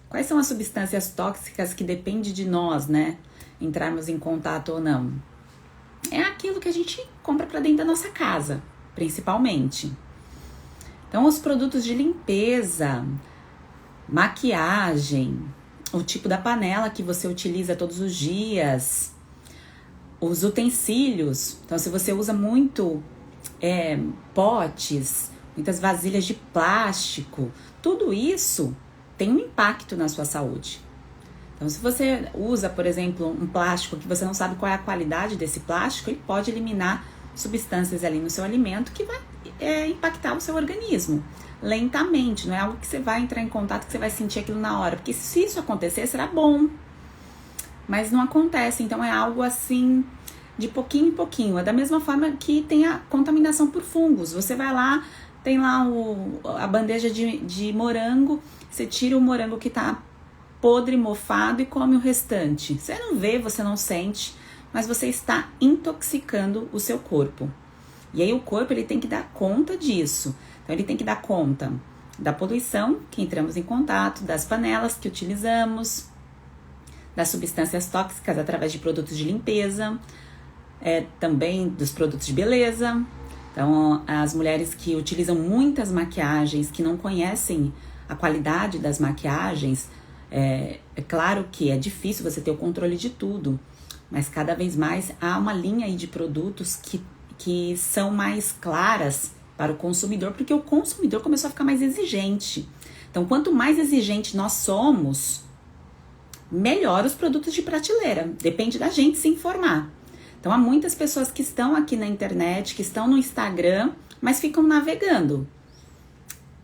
Quais são as substâncias tóxicas que depende de nós, né? Entrarmos em contato ou não? É aquilo que a gente compra para dentro da nossa casa, principalmente. Então, os produtos de limpeza, maquiagem, o tipo da panela que você utiliza todos os dias, os utensílios. Então, se você usa muito potes, muitas vasilhas de plástico, tudo isso tem um impacto na sua saúde. Então, se você usa, por exemplo, um plástico que você não sabe qual é a qualidade desse plástico, ele pode eliminar substâncias ali no seu alimento que vai impactar o seu organismo lentamente. Não é algo que você vai entrar em contato, que você vai sentir aquilo na hora. Porque se isso acontecer, será bom. Mas não acontece. Então, é algo assim, de pouquinho em pouquinho. É da mesma forma que tem a contaminação por fungos. Você vai lá, tem lá a bandeja de morango, você tira o morango que tá podre, mofado e come o restante. Você não vê, você não sente, mas você está intoxicando o seu corpo. E aí o corpo ele tem que dar conta disso. Então ele tem que dar conta da poluição que entramos em contato, das panelas que utilizamos, das substâncias tóxicas através de produtos de limpeza, também dos produtos de beleza. Então as mulheres que utilizam muitas maquiagens, que não conhecem a qualidade das maquiagens, é claro que é difícil você ter o controle de tudo, mas cada vez mais há uma linha aí de produtos que são mais claras para o consumidor, porque o consumidor começou a ficar mais exigente. Então, quanto mais exigente nós somos, melhor os produtos de prateleira. Depende da gente se informar. Então, há muitas pessoas que estão aqui na internet, que estão no Instagram, mas ficam navegando.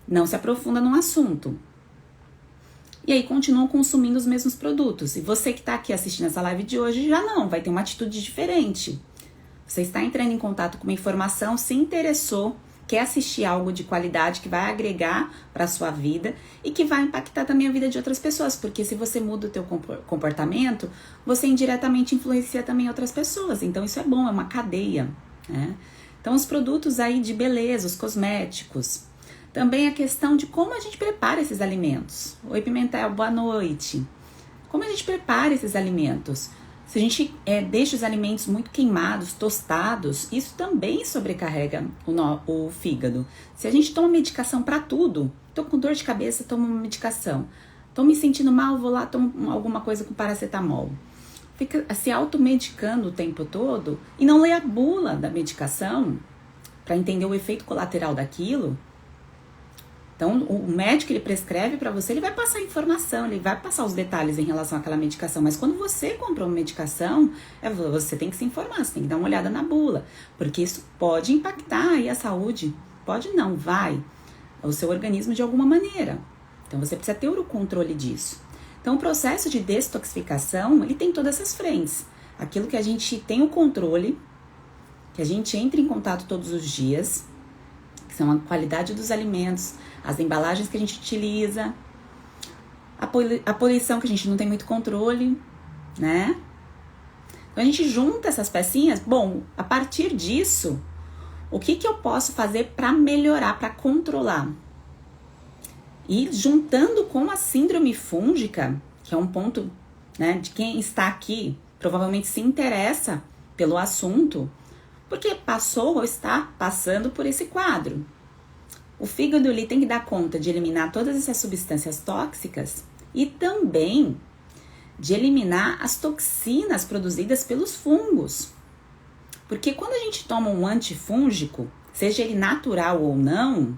Não se aprofunda no assunto. E aí continuam consumindo os mesmos produtos. E você que está aqui assistindo essa live de hoje já não, vai ter uma atitude diferente. Você está entrando em contato com uma informação, se interessou, quer assistir algo de qualidade que vai agregar para a sua vida e que vai impactar também a vida de outras pessoas. Porque se você muda o teu comportamento, você indiretamente influencia também outras pessoas. Então isso é bom, é uma cadeia, né? Então os produtos aí de beleza, os cosméticos. Também a questão de como a gente prepara esses alimentos. Oi, Pimentel, boa noite. Como a gente prepara esses alimentos? Se a gente deixa os alimentos muito queimados, tostados, isso também sobrecarrega o fígado. Se a gente toma medicação para tudo, tô com dor de cabeça, tomo uma medicação. Tô me sentindo mal, vou lá, tomo alguma coisa com paracetamol. Fica se automedicando o tempo todo e não lê a bula da medicação para entender o efeito colateral daquilo. Então, o médico, ele prescreve para você, ele vai passar informação, ele vai passar os detalhes em relação àquela medicação. Mas quando você compra uma medicação, você tem que se informar, você tem que dar uma olhada na bula. Porque isso pode impactar aí a saúde. Pode não, vai. O seu organismo de alguma maneira. Então, você precisa ter o controle disso. Então, o processo de detoxificação, ele tem todas essas frentes. Aquilo que a gente tem o controle, que a gente entra em contato todos os dias, que são a qualidade dos alimentos, as embalagens que a gente utiliza, a poluição que a gente não tem muito controle, né? Então a gente junta essas pecinhas. Bom, a partir disso, o que eu posso fazer para melhorar, para controlar? E juntando com a síndrome fúngica, que é um ponto, né, de quem está aqui, provavelmente se interessa pelo assunto, porque passou ou está passando por esse quadro. O fígado ele tem que dar conta de eliminar todas essas substâncias tóxicas e também de eliminar as toxinas produzidas pelos fungos. Porque quando a gente toma um antifúngico, seja ele natural ou não,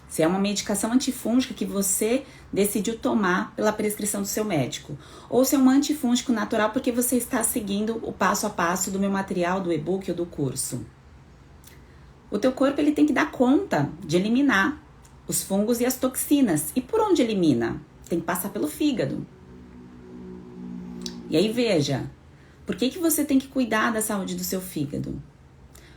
se é uma medicação antifúngica que você decidiu tomar pela prescrição do seu médico, ou se é um antifúngico natural porque você está seguindo o passo a passo do meu material, do e-book ou do curso. O teu corpo ele tem que dar conta de eliminar os fungos e as toxinas. E por onde elimina? Tem que passar pelo fígado. E aí veja, por que você tem que cuidar da saúde do seu fígado?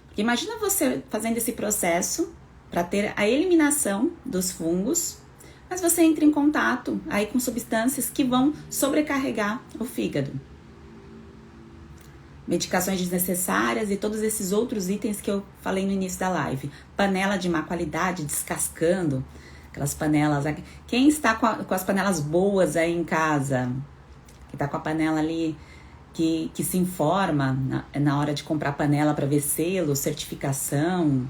Porque imagina você fazendo esse processo para ter a eliminação dos fungos, mas você entra em contato aí com substâncias que vão sobrecarregar o fígado. Medicações desnecessárias e todos esses outros itens que eu falei no início da live. Panela de má qualidade, descascando. Aquelas panelas. Quem está com as panelas boas aí em casa? Que está com a panela ali que se informa na hora de comprar panela para ver selo, certificação.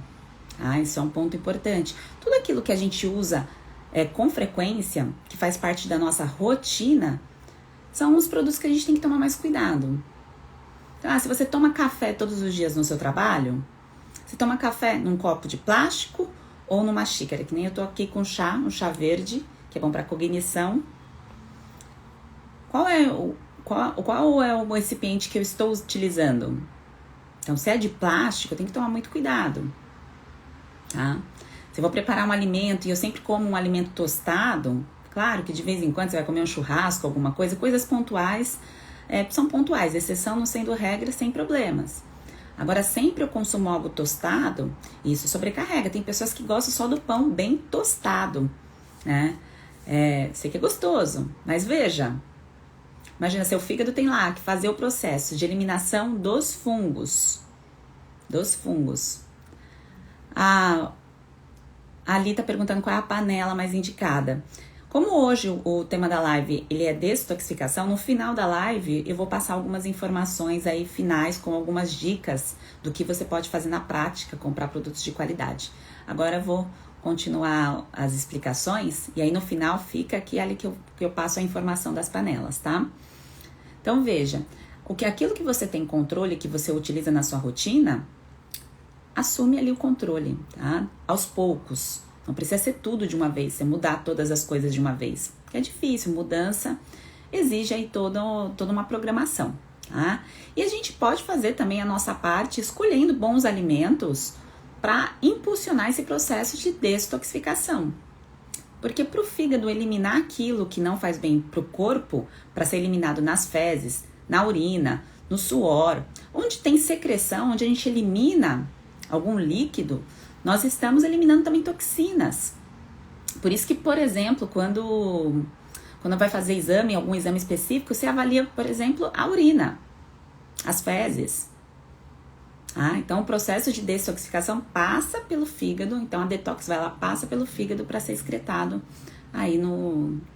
Isso é um ponto importante. Tudo aquilo que a gente usa com frequência, que faz parte da nossa rotina, são os produtos que a gente tem que tomar mais cuidado. Então, se você toma café todos os dias no seu trabalho, você toma café num copo de plástico ou numa xícara, que nem eu tô aqui com um chá verde, que é bom para cognição. Qual é o recipiente que eu estou utilizando? Então, se é de plástico, eu tenho que tomar muito cuidado, tá? Se eu vou preparar um alimento e eu sempre como um alimento tostado, claro que de vez em quando você vai comer um churrasco, alguma coisa, coisas pontuais, são pontuais, exceção não sendo regra, sem problemas. Agora, sempre eu consumo algo tostado, isso sobrecarrega. Tem pessoas que gostam só do pão bem tostado, né? Sei que é gostoso, mas veja, imagina, seu fígado tem lá que fazer o processo de eliminação dos fungos. A Ali tá perguntando qual é a panela mais indicada. Como hoje o tema da live ele é detoxificação, no final da live eu vou passar algumas informações aí finais com algumas dicas do que você pode fazer na prática, comprar produtos de qualidade. Agora eu vou continuar as explicações e aí no final fica aqui ali que eu passo a informação das panelas, tá? Então veja, aquilo que você tem controle, que você utiliza na sua rotina, assume ali o controle, tá? Aos poucos. Não precisa ser tudo de uma vez, você mudar todas as coisas de uma vez. Porque é difícil, mudança exige aí toda uma programação, tá? E a gente pode fazer também a nossa parte escolhendo bons alimentos para impulsionar esse processo de detoxificação. Porque para o fígado eliminar aquilo que não faz bem para o corpo, para ser eliminado nas fezes, na urina, no suor, onde tem secreção, onde a gente elimina algum líquido, nós estamos eliminando também toxinas. Por isso que, por exemplo, quando vai fazer exame, algum exame específico, você avalia, por exemplo, a urina, as fezes. Então, o processo de detoxificação passa pelo fígado, então a detox vai lá, passa pelo fígado para ser excretado aí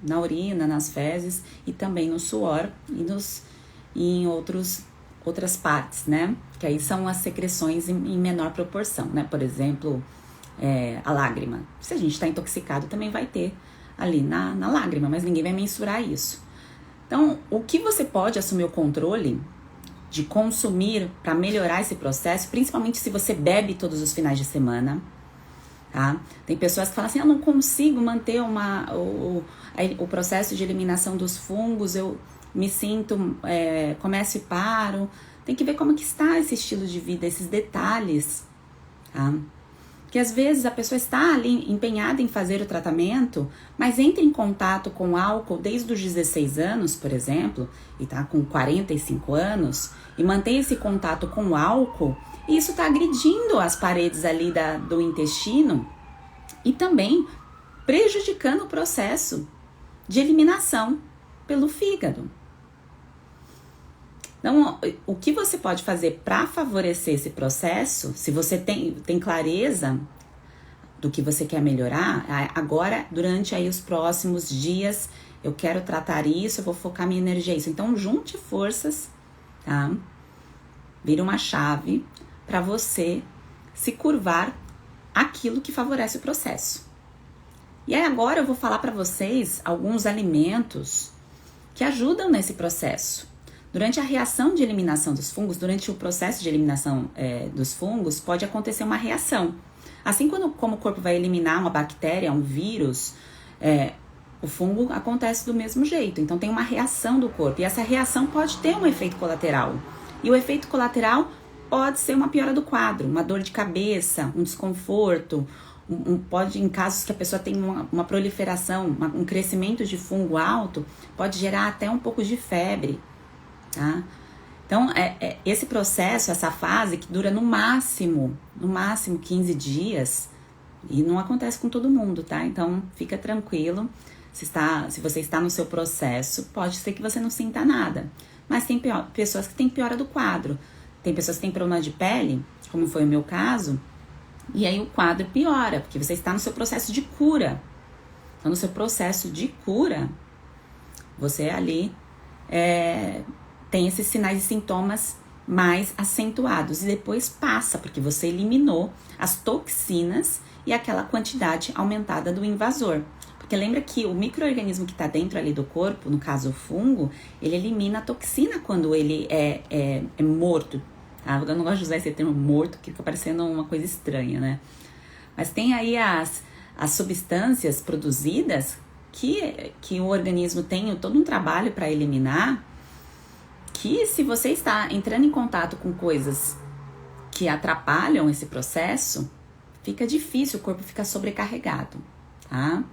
na urina, nas fezes e também no suor e em outras partes, né? Que aí são as secreções em menor proporção, né? Por exemplo, a lágrima. Se a gente está intoxicado, também vai ter ali na lágrima, mas ninguém vai mensurar isso. Então, o que você pode assumir o controle de consumir para melhorar esse processo, principalmente se você bebe todos os finais de semana, tá? Tem pessoas que falam assim, eu não consigo manter o processo de eliminação dos fungos, eu me sinto, começo e paro. Tem que ver como que está esse estilo de vida, esses detalhes, tá? Porque às vezes a pessoa está ali empenhada em fazer o tratamento, mas entra em contato com álcool desde os 16 anos, por exemplo, e está com 45 anos, e mantém esse contato com o álcool, e isso está agredindo as paredes ali do intestino e também prejudicando o processo de eliminação pelo fígado. Então, o que você pode fazer para favorecer esse processo, se você tem clareza do que você quer melhorar, agora, durante aí os próximos dias, eu quero tratar isso, eu vou focar minha energia nisso. Então, junte forças, tá? Vira uma chave para você se curvar aquilo que favorece o processo. E aí agora eu vou falar para vocês alguns alimentos que ajudam nesse processo. Durante a reação de eliminação dos fungos, durante o processo de eliminação dos fungos, pode acontecer uma reação. Assim como o corpo vai eliminar uma bactéria, um vírus, o fungo acontece do mesmo jeito. Então tem uma reação do corpo e essa reação pode ter um efeito colateral. E o efeito colateral pode ser uma piora do quadro, uma dor de cabeça, um desconforto, pode, em casos que a pessoa tem uma proliferação, um crescimento de fungo alto, pode gerar até um pouco de febre. Tá? Então, esse processo, essa fase que dura no máximo 15 dias e não acontece com todo mundo, tá? Então, fica tranquilo, se você está no seu processo, pode ser que você não sinta nada, mas tem pessoas que têm piora do quadro, tem pessoas que têm problema de pele, como foi o meu caso, e aí o quadro piora, porque você está no seu processo de cura, Então, no seu processo de cura, você ali tem esses sinais e sintomas mais acentuados. E depois passa, porque você eliminou as toxinas e aquela quantidade aumentada do invasor. Porque lembra que o micro-organismo que está dentro ali do corpo, no caso o fungo, ele elimina a toxina quando ele é morto. Tá? Eu não gosto de usar esse termo morto, que fica parecendo uma coisa estranha, né? Mas tem aí as substâncias produzidas que o organismo tem todo um trabalho para eliminar, que se você está entrando em contato com coisas que atrapalham esse processo, fica difícil, o corpo fica sobrecarregado, tá?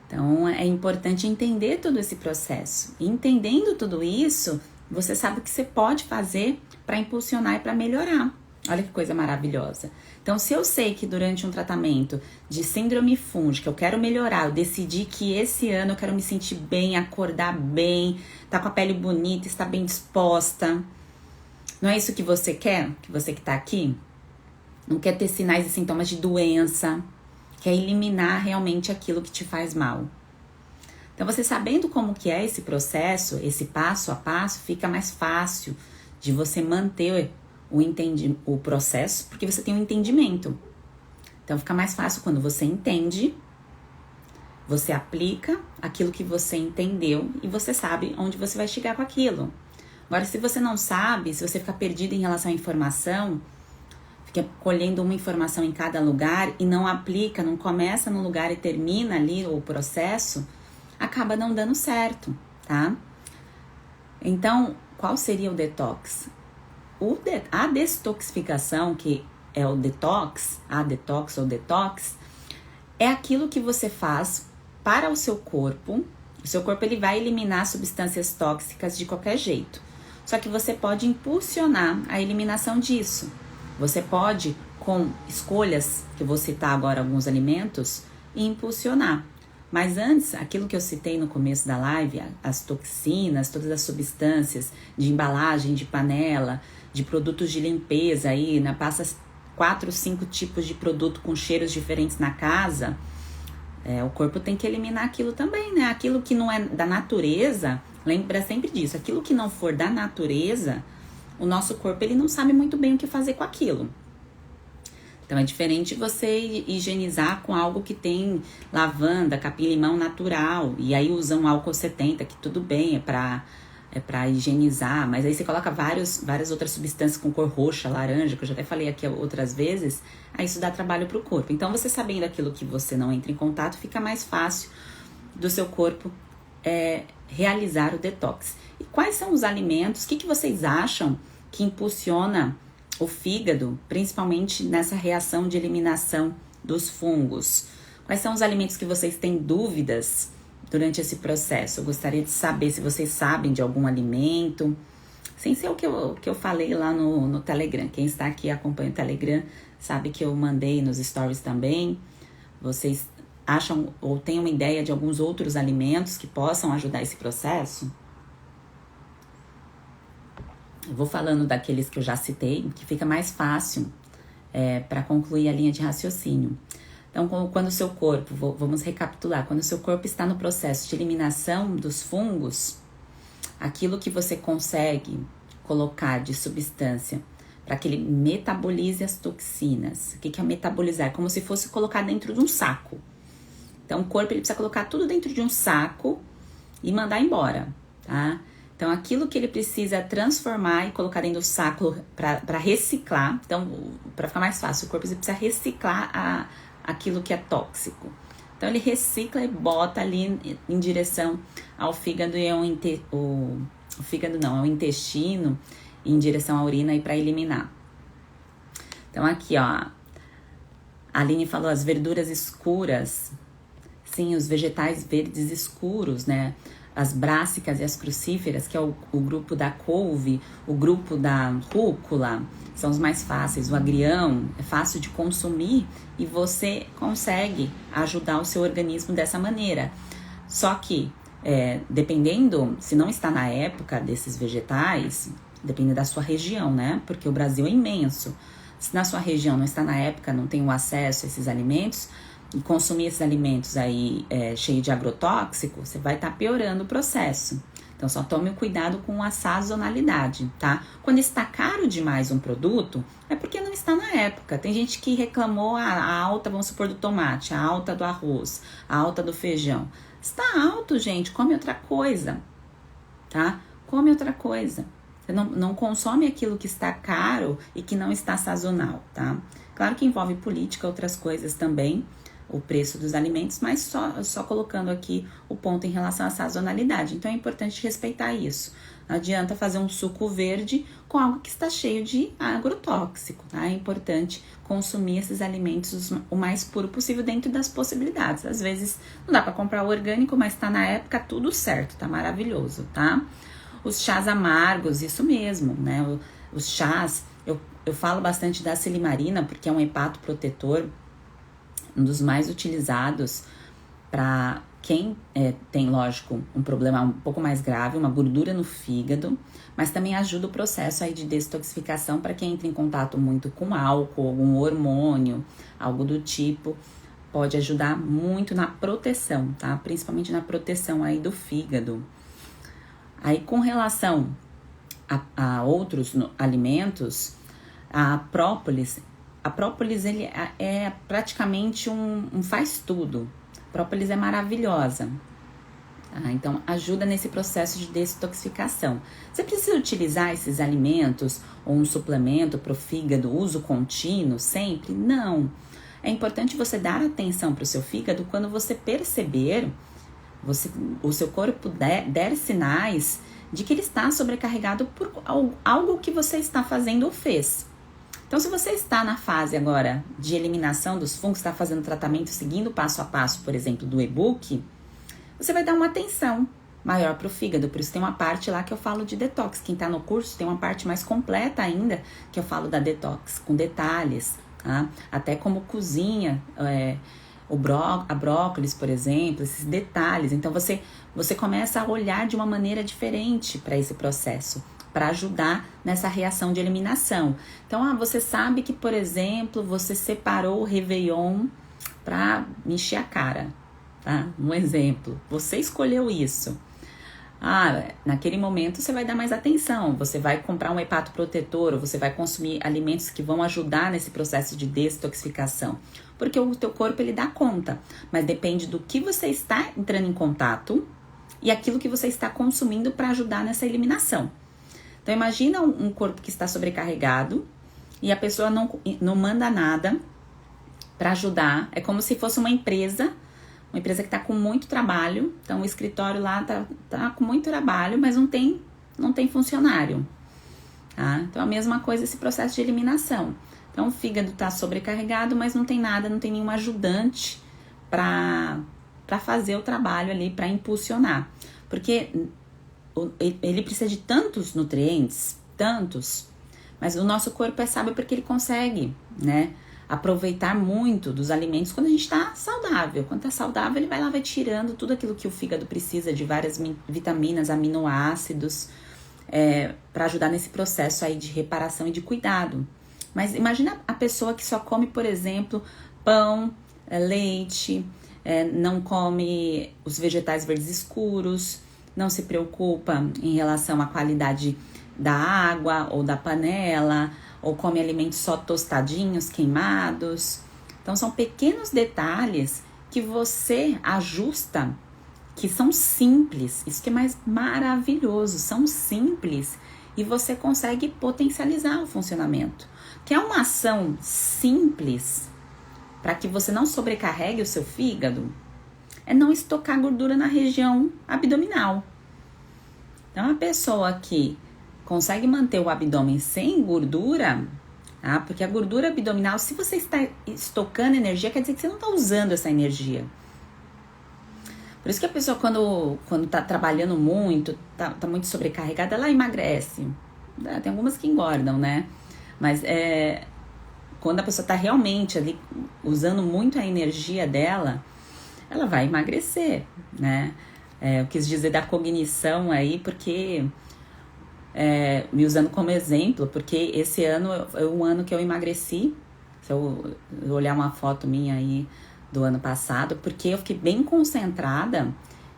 Então, é importante entender todo esse processo. E entendendo tudo isso, você sabe o que você pode fazer para impulsionar e para melhorar. Olha que coisa maravilhosa. Então, se eu sei que durante um tratamento de síndrome fúngica eu quero melhorar, eu decidi que esse ano eu quero me sentir bem, acordar bem, tá com a pele bonita, estar bem disposta. Não é isso que você quer? Que você que tá aqui? Não quer ter sinais e sintomas de doença, quer eliminar realmente aquilo que te faz mal. Então, você sabendo como que é esse processo, esse passo a passo, fica mais fácil de você manter o processo, porque você tem um entendimento. Então, fica mais fácil quando você entende, você aplica aquilo que você entendeu e você sabe onde você vai chegar com aquilo. Agora, se você não sabe, se você ficar perdido em relação à informação, fica colhendo uma informação em cada lugar e não aplica, não começa no lugar e termina ali o processo, acaba não dando certo, tá? Então, qual seria o detox? A detoxificação, que é o detox, a detox ou detox, é aquilo que você faz para o seu corpo. O seu corpo ele vai eliminar substâncias tóxicas de qualquer jeito. Só que você pode impulsionar a eliminação disso. Você pode, com escolhas, que eu vou citar agora alguns alimentos, impulsionar. Mas antes, aquilo que eu citei no começo da live, as toxinas, todas as substâncias de embalagem, de panela, de produtos de limpeza aí, né? Passa 4, 5 tipos de produto com cheiros diferentes na casa, o corpo tem que eliminar aquilo também, né? Aquilo que não é da natureza, lembra sempre disso, aquilo que não for da natureza, o nosso corpo ele não sabe muito bem o que fazer com aquilo. Então, é diferente você higienizar com algo que tem lavanda, capim-limão natural. E aí usam álcool 70, que tudo bem, é pra higienizar. Mas aí você coloca várias outras substâncias com cor roxa, laranja, que eu já até falei aqui outras vezes. Aí isso dá trabalho pro corpo. Então, você sabendo aquilo que você não entra em contato, fica mais fácil do seu corpo realizar o detox. E quais são os alimentos? O que vocês acham que impulsiona o fígado, principalmente nessa reação de eliminação dos fungos? Quais são os alimentos que vocês têm dúvidas durante esse processo? Eu gostaria de saber se vocês sabem de algum alimento, sem ser o que eu falei lá no Telegram. Quem está aqui acompanha o Telegram sabe que eu mandei nos stories também. Vocês acham ou têm uma ideia de alguns outros alimentos que possam ajudar esse processo? Eu vou falando daqueles que eu já citei, que fica mais fácil para concluir a linha de raciocínio. Então, quando o seu corpo, vamos recapitular, quando o seu corpo está no processo de eliminação dos fungos, aquilo que você consegue colocar de substância para que ele metabolize as toxinas. O que é metabolizar? É como se fosse colocar dentro de um saco. Então, o corpo ele precisa colocar tudo dentro de um saco e mandar embora, tá? Então, aquilo que ele precisa transformar e colocar dentro do saco para reciclar. Então, para ficar mais fácil, o corpo precisa reciclar aquilo que é tóxico. Então, ele recicla e bota ali em direção ao fígado e o fígado não, é o intestino, em direção à urina e para eliminar. Então, aqui, ó, a Aline falou as verduras escuras. Sim, os vegetais verdes escuros, né? As brássicas e as crucíferas, que é o grupo da couve, o grupo da rúcula, são os mais fáceis. O agrião é fácil de consumir e você consegue ajudar o seu organismo dessa maneira. Só que, dependendo, se não está na época desses vegetais, depende da sua região, né? Porque o Brasil é imenso. Se na sua região não está na época, não tem o acesso a esses alimentos, e consumir esses alimentos aí cheio de agrotóxico, você vai estar piorando o processo. Então, só tome cuidado com a sazonalidade, tá? Quando está caro demais um produto, é porque não está na época. Tem gente que reclamou a alta, vamos supor, do tomate, a alta do arroz, a alta do feijão. Está alto, gente, come outra coisa, tá? Come outra coisa. Você não consome aquilo que está caro e que não está sazonal, tá? Claro que envolve política, outras coisas também, o preço dos alimentos, mas só colocando aqui o ponto em relação à sazonalidade. Então é importante respeitar isso. Não adianta fazer um suco verde com algo que está cheio de agrotóxico, tá? É importante consumir esses alimentos o mais puro possível dentro das possibilidades. Às vezes não dá para comprar o orgânico, mas tá na época tudo certo, tá maravilhoso, tá? Os chás amargos, isso mesmo, né? Os chás, eu falo bastante da silimarina, porque é um hepatoprotetor, um dos mais utilizados para quem tem, lógico, um problema um pouco mais grave, uma gordura no fígado, mas também ajuda o processo aí de detoxificação para quem entra em contato muito com álcool, algum hormônio, algo do tipo, pode ajudar muito na proteção, tá? Principalmente na proteção aí do fígado. Aí, com relação a outros alimentos, a própolis ele é praticamente um faz-tudo. A própolis é maravilhosa. Tá? Então, ajuda nesse processo de detoxificação. Você precisa utilizar esses alimentos ou um suplemento para o fígado, uso contínuo, sempre? Não. É importante você dar atenção para o seu fígado quando você perceber, o seu corpo der sinais de que ele está sobrecarregado por algo que você está fazendo ou fez. Então, se você está na fase agora de eliminação dos fungos, está fazendo tratamento seguindo passo a passo, por exemplo, do e-book, você vai dar uma atenção maior para o fígado. Por isso tem uma parte lá que eu falo de detox. Quem está no curso tem uma parte mais completa ainda que eu falo da detox, com detalhes, tá? Até como cozinha, a brócolis, por exemplo, esses detalhes. Então, você começa a olhar de uma maneira diferente para esse processo, para ajudar nessa reação de eliminação. Então, você sabe que, por exemplo, você separou o Réveillon para encher a cara, tá? Um exemplo, você escolheu isso. Naquele momento você vai dar mais atenção, você vai comprar um hepatoprotetor, ou você vai consumir alimentos que vão ajudar nesse processo de detoxificação, porque o teu corpo ele dá conta, mas depende do que você está entrando em contato e aquilo que você está consumindo para ajudar nessa eliminação. Então imagina um corpo que está sobrecarregado e a pessoa não manda nada para ajudar, é como se fosse uma empresa que está com muito trabalho. Então o escritório lá tá com muito trabalho, mas não tem funcionário, tá? Então a mesma coisa esse processo de eliminação. Então o fígado está sobrecarregado, mas não tem nada, não tem nenhum ajudante para fazer o trabalho ali, para impulsionar. Porque ele precisa de tantos nutrientes, mas o nosso corpo é sábio porque ele consegue, né, aproveitar muito dos alimentos quando a gente está saudável. Quando está saudável, ele vai tirando tudo aquilo que o fígado precisa de várias vitaminas, aminoácidos, para ajudar nesse processo aí de reparação e de cuidado. Mas imagina a pessoa que só come, por exemplo, pão, leite, não come os vegetais verdes escuros, não se preocupa em relação à qualidade da água ou da panela, ou come alimentos só tostadinhos, queimados. Então são pequenos detalhes que você ajusta, que são simples. Isso que é mais maravilhoso, são simples e você consegue potencializar o funcionamento. Que é uma ação simples para que você não sobrecarregue o seu fígado, é não estocar gordura na região abdominal. Então a pessoa que consegue manter o abdômen sem gordura, tá? Porque a gordura abdominal, se você está estocando energia, quer dizer que você não está usando essa energia. Por isso que a pessoa, quando está trabalhando muito, tá muito sobrecarregada, ela emagrece. Tem algumas que engordam, né? Mas quando a pessoa está realmente ali usando muito a energia dela, ela vai emagrecer, né? Eu quis dizer da cognição aí, porque... me usando como exemplo, porque esse ano é um ano que eu emagreci. Se eu olhar uma foto minha aí do ano passado, porque eu fiquei bem concentrada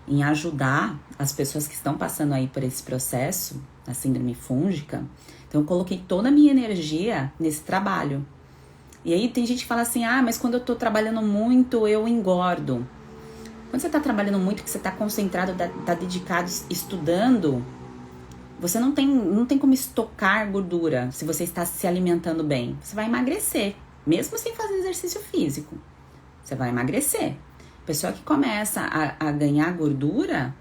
em ajudar as pessoas que estão passando aí por esse processo, a síndrome fúngica. Então eu coloquei toda a minha energia nesse trabalho. E aí tem gente que fala assim, mas quando eu tô trabalhando muito, eu engordo. Quando você tá trabalhando muito, que você tá concentrado, tá dedicado, estudando, você não tem como estocar gordura se você está se alimentando bem. Você vai emagrecer, mesmo sem fazer exercício físico. Você vai emagrecer. Pessoa que começa a ganhar gordura,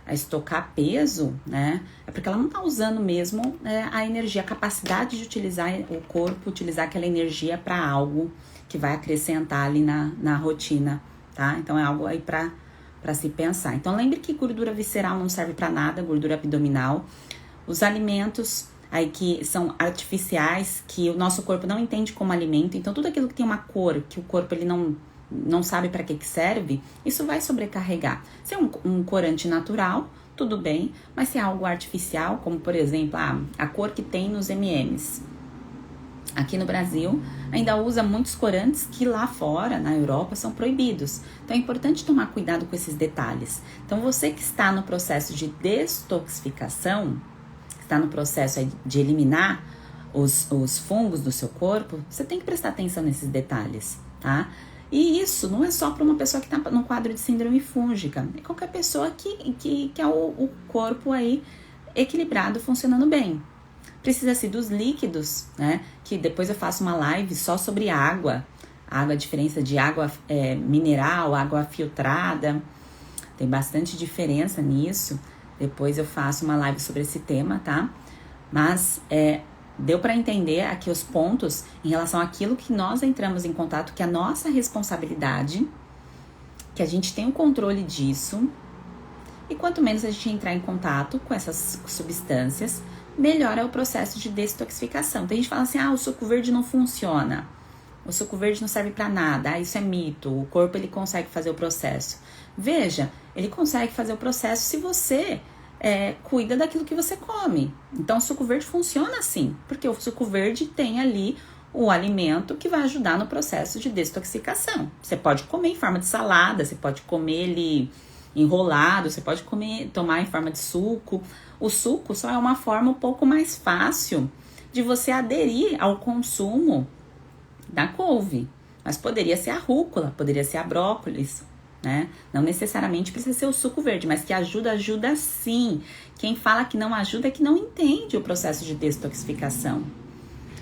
a estocar peso, né? É porque ela não tá usando mesmo a energia, a capacidade de utilizar o corpo, utilizar aquela energia para algo que vai acrescentar ali na rotina, tá? Então é algo aí para se pensar. Então lembre que gordura visceral não serve para nada, gordura abdominal. Os alimentos aí que são artificiais, que o nosso corpo não entende como alimento, então tudo aquilo que tem uma cor, que o corpo ele não sabe para que serve, isso vai sobrecarregar. Se é um corante natural, tudo bem, mas se é algo artificial, como por exemplo a cor que tem nos M&M's. Aqui no Brasil ainda usa muitos corantes que lá fora, na Europa, são proibidos. Então é importante tomar cuidado com esses detalhes. Então você que está no processo de detoxificação, está no processo de eliminar os fungos do seu corpo, você tem que prestar atenção nesses detalhes, tá? E isso não é só para uma pessoa que está no quadro de síndrome fúngica, é qualquer pessoa que quer o corpo aí equilibrado, funcionando bem. Precisa-se dos líquidos, né? Que depois eu faço uma live só sobre água, a diferença de água mineral, água filtrada, tem bastante diferença nisso. Depois eu faço uma live sobre esse tema, tá? Mas deu para entender aqui os pontos em relação àquilo que nós entramos em contato, que é a nossa responsabilidade, que a gente tem o controle disso. E quanto menos a gente entrar em contato com essas substâncias, melhor é o processo de detoxificação. Tem gente que fala assim, o suco verde não funciona. O suco verde não serve para nada. Isso é mito. O corpo ele consegue fazer o processo. Veja, ele consegue fazer o processo se você cuida daquilo que você come. Então o suco verde funciona assim, porque o suco verde tem ali o alimento que vai ajudar no processo de detoxificação. Você pode comer em forma de salada, você pode comer ele enrolado, você pode tomar em forma de suco. O suco só é uma forma um pouco mais fácil de você aderir ao consumo da couve, mas poderia ser a rúcula, poderia ser a brócolis, né? Não necessariamente precisa ser o suco verde, mas que ajuda sim. Quem fala que não ajuda é que não entende o processo de detoxificação.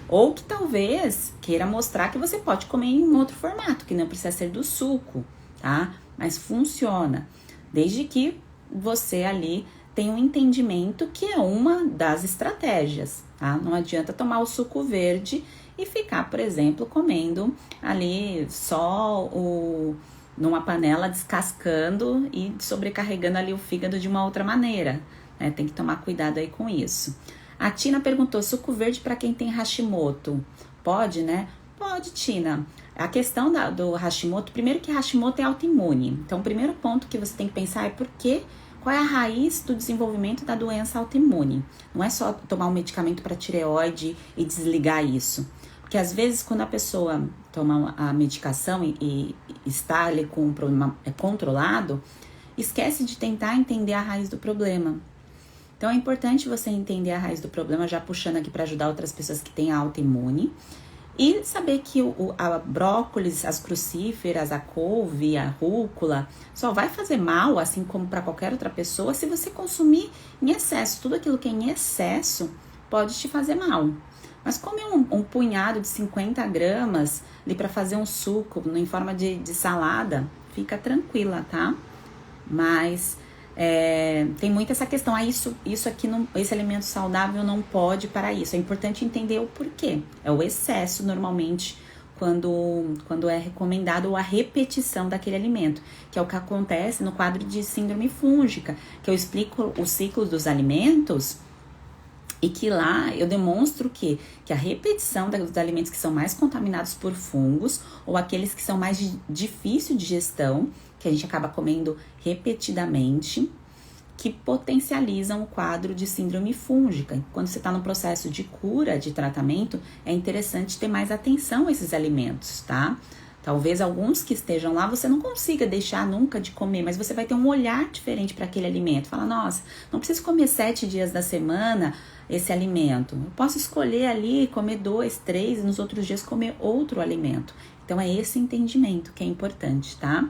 Ou que talvez queira mostrar que você pode comer em um outro formato, que não precisa ser do suco, tá? Mas funciona, desde que você ali tenha um entendimento que é uma das estratégias, tá? Não adianta tomar o suco verde e ficar, por exemplo, comendo ali só numa panela, descascando e sobrecarregando ali o fígado de uma outra maneira, né? Tem que tomar cuidado aí com isso. A Tina perguntou, suco verde para quem tem Hashimoto, pode, né? Pode, Tina. A questão do Hashimoto, primeiro que Hashimoto é autoimune, então o primeiro ponto que você tem que pensar é qual é a raiz do desenvolvimento da doença autoimune. Não é só tomar um medicamento para tireoide e desligar isso. Porque às vezes quando a pessoa toma a medicação e está ali com um problema controlado, esquece de tentar entender a raiz do problema. Então é importante você entender a raiz do problema, já puxando aqui para ajudar outras pessoas que têm autoimune. E saber que a brócolis, as crucíferas, a couve, a rúcula, só vai fazer mal, assim como para qualquer outra pessoa, se você consumir em excesso. Tudo aquilo que é em excesso pode te fazer mal. Mas comer um punhado de 50 gramas ali para fazer um suco em forma de salada, fica tranquila, tá? Mas tem muito essa questão, isso aqui, esse alimento saudável não pode para isso. É importante entender o porquê. É o excesso, normalmente, quando é recomendado, ou a repetição daquele alimento, que é o que acontece no quadro de síndrome fúngica, que eu explico o ciclo dos alimentos. E que lá eu demonstro que a repetição dos alimentos que são mais contaminados por fungos, ou aqueles que são mais difícil de digestão, que a gente acaba comendo repetidamente, que potencializam o quadro de síndrome fúngica. Quando você está no processo de cura, de tratamento, é interessante ter mais atenção a esses alimentos, tá? Talvez alguns que estejam lá você não consiga deixar nunca de comer, mas você vai ter um olhar diferente para aquele alimento. Fala, nossa, não preciso comer 7 dias da semana esse alimento. Eu posso escolher ali comer 2, 3 e nos outros dias comer outro alimento. Então é esse entendimento que é importante, tá?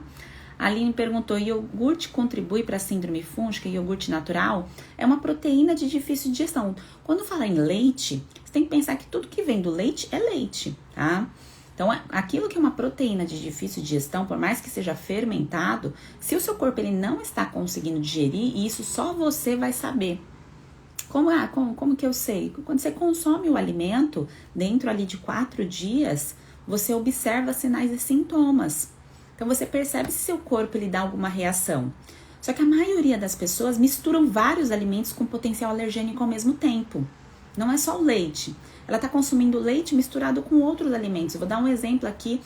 A Aline perguntou, iogurte contribui para a síndrome fúngica? Iogurte natural é uma proteína de difícil digestão. Quando fala em leite, você tem que pensar que tudo que vem do leite é leite, tá? Então, aquilo que é uma proteína de difícil digestão, por mais que seja fermentado, se o seu corpo ele não está conseguindo digerir, isso só você vai saber. Como que eu sei? Quando você consome o alimento, dentro ali de 4 dias, você observa sinais e sintomas. Então, você percebe se seu corpo ele dá alguma reação. Só que a maioria das pessoas misturam vários alimentos com potencial alergênico ao mesmo tempo. Não é só o leite. Ela está consumindo leite misturado com outros alimentos. Eu vou dar um exemplo aqui.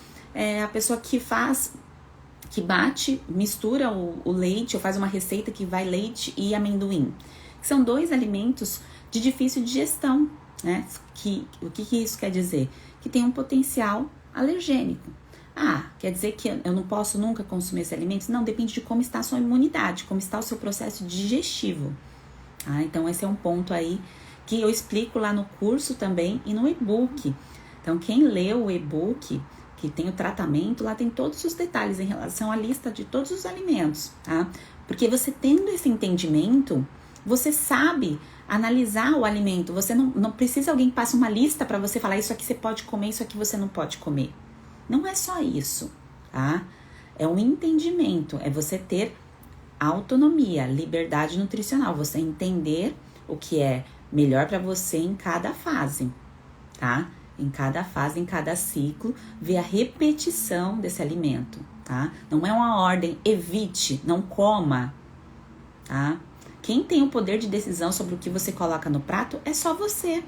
A pessoa que mistura o leite, ou faz uma receita que vai leite e amendoim. Que são 2 alimentos de difícil digestão, né? O que isso quer dizer? Que tem um potencial alergênico. Quer dizer que eu não posso nunca consumir esses alimentos? Não, depende de como está a sua imunidade, como está o seu processo digestivo. Então, esse é um ponto aí que eu explico lá no curso também e no e-book. Então, quem leu o e-book, que tem o tratamento, lá tem todos os detalhes em relação à lista de todos os alimentos, tá? Porque você tendo esse entendimento, você sabe analisar o alimento. Você não precisa alguém que passe uma lista para você falar isso aqui você pode comer, isso aqui você não pode comer. Não é só isso, tá? É um entendimento, é você ter autonomia, liberdade nutricional, você entender o que é melhor para você em cada fase, tá? Em cada fase, em cada ciclo, ver a repetição desse alimento, tá? Não é uma ordem, evite, não coma, tá? Quem tem o poder de decisão sobre o que você coloca no prato é só você.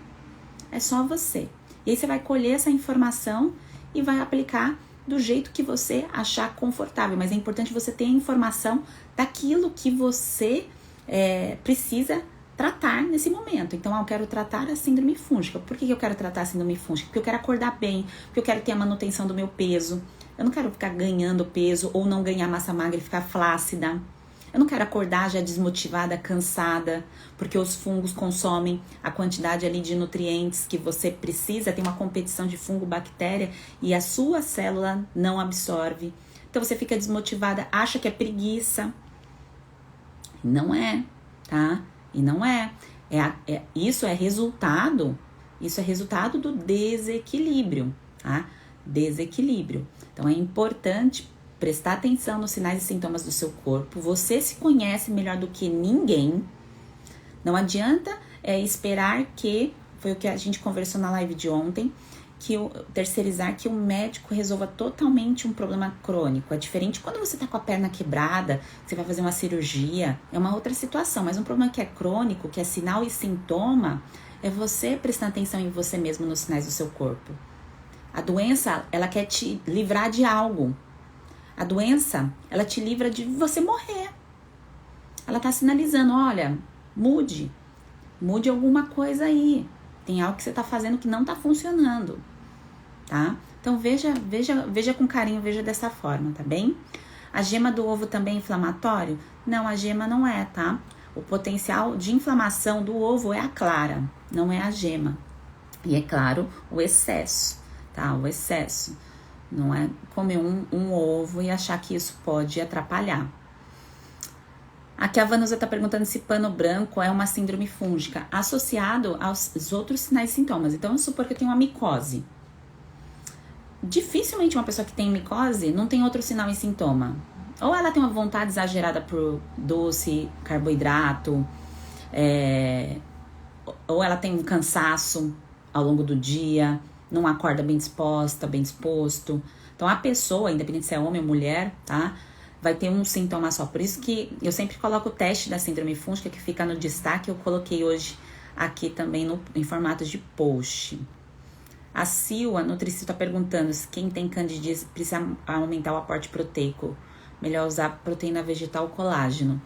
É só você. E aí você vai colher essa informação e vai aplicar do jeito que você achar confortável. Mas é importante você ter a informação daquilo que você precisa tratar nesse momento. Então, eu quero tratar a síndrome fúngica. Por que eu quero tratar a síndrome fúngica? Porque eu quero acordar bem, porque eu quero ter a manutenção do meu peso. Eu não quero ficar ganhando peso ou não ganhar massa magra e ficar flácida. Eu não quero acordar já desmotivada, cansada, porque os fungos consomem a quantidade ali de nutrientes que você precisa, tem uma competição de fungo, bactéria, e a sua célula não absorve. Então você fica desmotivada, acha que é preguiça. Não é, tá? E não é. Isso é resultado do desequilíbrio, tá? Desequilíbrio. Então é importante prestar atenção nos sinais e sintomas do seu corpo. Você se conhece melhor do que ninguém. Não adianta esperar que, foi o que a gente conversou na live de ontem, terceirizar que o médico resolva totalmente um problema crônico. É diferente quando você tá com a perna quebrada, você vai fazer uma cirurgia, é uma outra situação. Mas um problema que é crônico, que é sinal e sintoma, é você prestar atenção em você mesmo, nos sinais do seu corpo. A doença, ela quer te livrar de algo. A doença, ela te livra de você morrer. Ela tá sinalizando, olha, mude alguma coisa aí. Tem algo que você tá fazendo que não tá funcionando, tá? Então veja com carinho, veja dessa forma, tá bem? A gema do ovo também é inflamatório? Não, a gema não é, tá? O potencial de inflamação do ovo é a clara, não é a gema. E é claro, o excesso, tá? O excesso. Não é comer um ovo e achar que isso pode atrapalhar. Aqui a Vanusa tá perguntando se pano branco é uma síndrome fúngica associado aos outros sinais e sintomas. Então, eu supor que eu tenho uma micose. Dificilmente uma pessoa que tem micose não tem outro sinal e sintoma. Ou ela tem uma vontade exagerada por doce, carboidrato, ou ela tem um cansaço ao longo do dia, não acorda bem disposta, bem disposto. Então, a pessoa, independente se é homem ou mulher, tá? Vai ter um sintoma só. Por isso que eu sempre coloco o teste da síndrome fúngica, que fica no destaque. Eu coloquei hoje aqui também em formato de post. A Sil, a nutricionista, está perguntando se quem tem candidíase precisa aumentar o aporte proteico. Melhor usar proteína vegetal ou colágeno.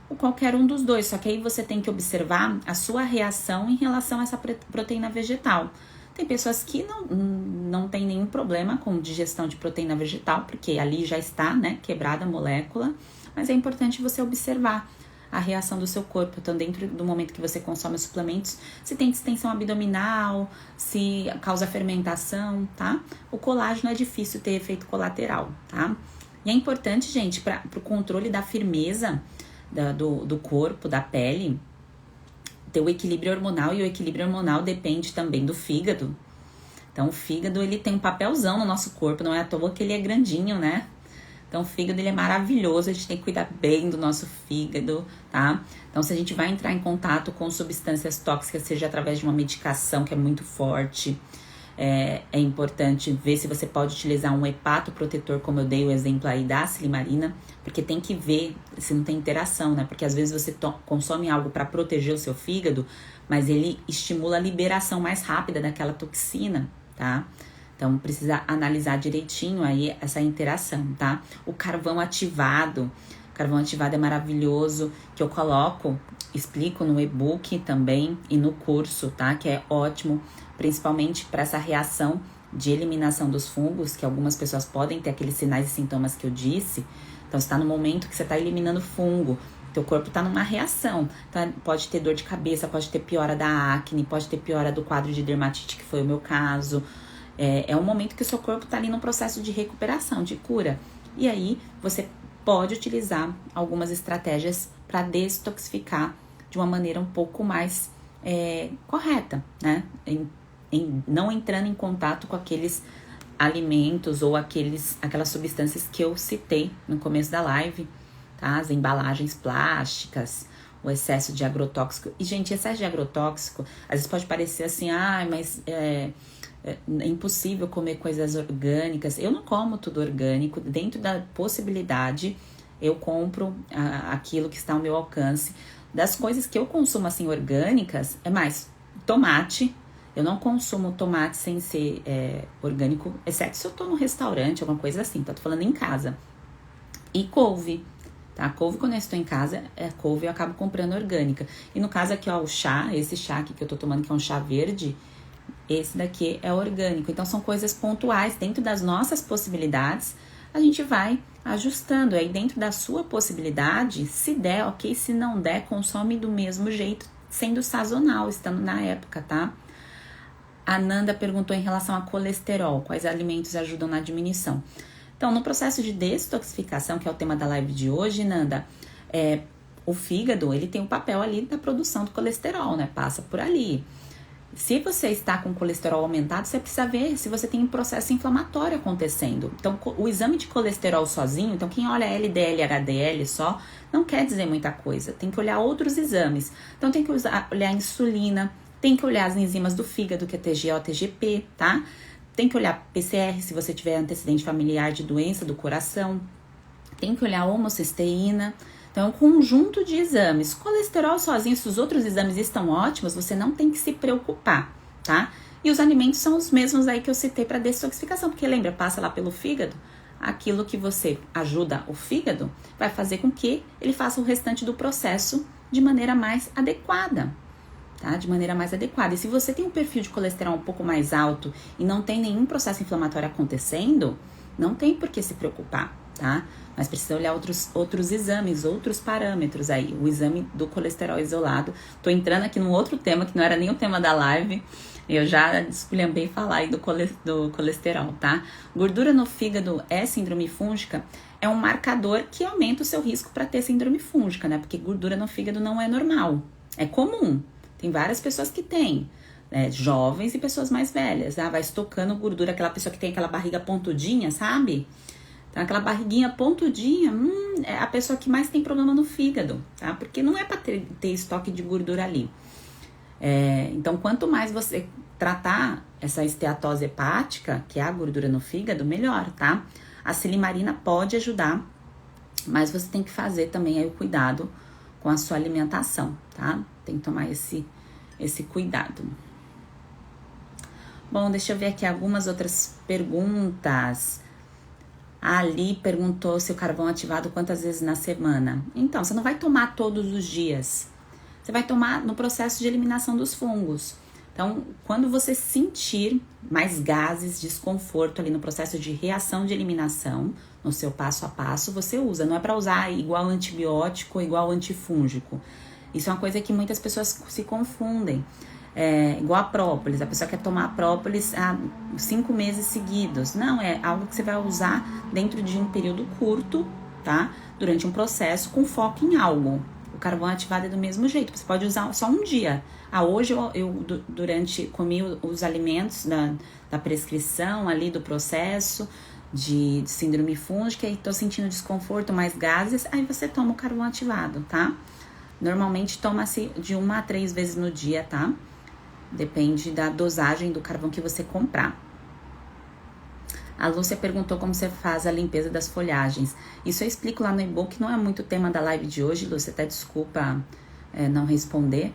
Ou qualquer um dos dois. Só que aí você tem que observar a sua reação em relação a essa proteína vegetal. Tem pessoas que não tem nenhum problema com digestão de proteína vegetal, porque ali já está, né, quebrada a molécula, mas é importante você observar a reação do seu corpo. Então, dentro do momento que você consome os suplementos, se tem distensão abdominal, se causa fermentação, tá? O colágeno é difícil ter efeito colateral, tá? E é importante, gente, para o controle da firmeza do corpo, da pele, ter o equilíbrio hormonal, e o equilíbrio hormonal depende também do fígado. Então, o fígado, ele tem um papelzão no nosso corpo, não é à toa que ele é grandinho, né? Então, o fígado, ele é maravilhoso, a gente tem que cuidar bem do nosso fígado, tá? Então, se a gente vai entrar em contato com substâncias tóxicas, seja através de uma medicação que é muito forte, é importante ver se você pode utilizar um hepatoprotetor, como eu dei o exemplo aí da silimarina, porque tem que ver se não tem interação, né? Porque às vezes você consome algo para proteger o seu fígado, mas ele estimula a liberação mais rápida daquela toxina, tá? Então, precisa analisar direitinho aí essa interação, tá? O carvão ativado é maravilhoso, que eu explico no e-book também e no curso, tá? Que é ótimo, principalmente para essa reação de eliminação dos fungos, que algumas pessoas podem ter aqueles sinais e sintomas que eu disse. Então, está no momento que você está eliminando fungo, teu corpo está numa reação. Então, pode ter dor de cabeça, pode ter piora da acne, pode ter piora do quadro de dermatite, que foi o meu caso. É um momento que o seu corpo está ali num processo de recuperação, de cura. E aí, você pode utilizar algumas estratégias para detoxificar de uma maneira um pouco mais correta, né? Não entrando em contato com aqueles alimentos ou aquelas substâncias que eu citei no começo da live, tá? As embalagens plásticas, o excesso de agrotóxico. E, gente, excesso de agrotóxico, às vezes pode parecer assim, mas é impossível comer coisas orgânicas. Eu não como tudo orgânico. Dentro da possibilidade, eu compro aquilo que está ao meu alcance. Das coisas que eu consumo assim orgânicas, é mais tomate. Eu não consumo tomate sem ser orgânico, exceto se eu tô no restaurante, alguma coisa assim. Tô falando em casa. E couve, tá? Couve, quando eu estou em casa, couve eu acabo comprando orgânica. E no caso aqui, ó, esse chá aqui que eu tô tomando, que é um chá verde, esse daqui é orgânico. Então, são coisas pontuais. Dentro das nossas possibilidades, a gente vai ajustando. Aí, dentro da sua possibilidade, se der, ok. Se não der, consome do mesmo jeito, sendo sazonal, estando na época, tá? A Nanda perguntou em relação a colesterol. Quais alimentos ajudam na diminuição? Então, no processo de detoxificação, que é o tema da live de hoje, Nanda, o fígado, ele tem um papel ali da produção do colesterol, né? Passa por ali. Se você está com colesterol aumentado, você precisa ver se você tem um processo inflamatório acontecendo. Então, o exame de colesterol sozinho, então quem olha LDL e HDL só, não quer dizer muita coisa. Tem que olhar outros exames. Então, tem que olhar a insulina, tem que olhar as enzimas do fígado, que é TGO, TGP, tá? Tem que olhar PCR, se você tiver antecedente familiar de doença do coração. Tem que olhar a homocisteína. Então, é um conjunto de exames. Colesterol sozinho, se os outros exames estão ótimos, você não tem que se preocupar, tá? E os alimentos são os mesmos aí que eu citei para detoxificação, porque lembra, passa lá pelo fígado, aquilo que você ajuda o fígado vai fazer com que ele faça o restante do processo de maneira mais adequada, tá? De maneira mais adequada. E se você tem um perfil de colesterol um pouco mais alto e não tem nenhum processo inflamatório acontecendo, não tem por que se preocupar, tá? Mas precisa olhar outros exames, outros parâmetros aí. O exame do colesterol isolado. Tô entrando aqui num outro tema, que não era nem o tema da live. Eu já esculhambei falar aí do colesterol, tá? Gordura no fígado é síndrome fúngica? É um marcador que aumenta o seu risco para ter síndrome fúngica, né? Porque gordura no fígado não é normal. É comum. Tem várias pessoas que têm. Jovens e pessoas mais velhas. Vai estocando gordura. Aquela pessoa que tem aquela barriga pontudinha, sabe? Então, aquela barriguinha pontudinha, é a pessoa que mais tem problema no fígado, tá? Porque não é para ter estoque de gordura ali. Então, quanto mais você tratar essa esteatose hepática, que é a gordura no fígado, melhor, tá? A silimarina pode ajudar, mas você tem que fazer também aí o cuidado com a sua alimentação, tá? Tem que tomar esse cuidado. Bom, deixa eu ver aqui algumas outras perguntas. A Ali perguntou se o carvão ativado quantas vezes na semana. Então, você não vai tomar todos os dias. Você vai tomar no processo de eliminação dos fungos. Então, quando você sentir mais gases, desconforto ali no processo de reação de eliminação, no seu passo a passo, você usa. Não é para usar igual antibiótico, igual antifúngico. Isso é uma coisa que muitas pessoas se confundem. Igual a própolis, a pessoa quer tomar própolis há 5 meses seguidos. Não, é algo que você vai usar dentro de um período curto, tá? Durante um processo com foco em algo. O carvão ativado é do mesmo jeito, você pode usar só um dia. Hoje eu comi os alimentos da prescrição ali do processo de síndrome fúngica e tô sentindo desconforto, mais gases, aí você toma o carvão ativado, tá? Normalmente toma-se de 1 a 3 vezes no dia, tá? Depende da dosagem do carvão que você comprar. A Lúcia perguntou como você faz a limpeza das folhagens. Isso eu explico lá no e-book, não é muito tema da live de hoje, Lúcia, até desculpa não responder.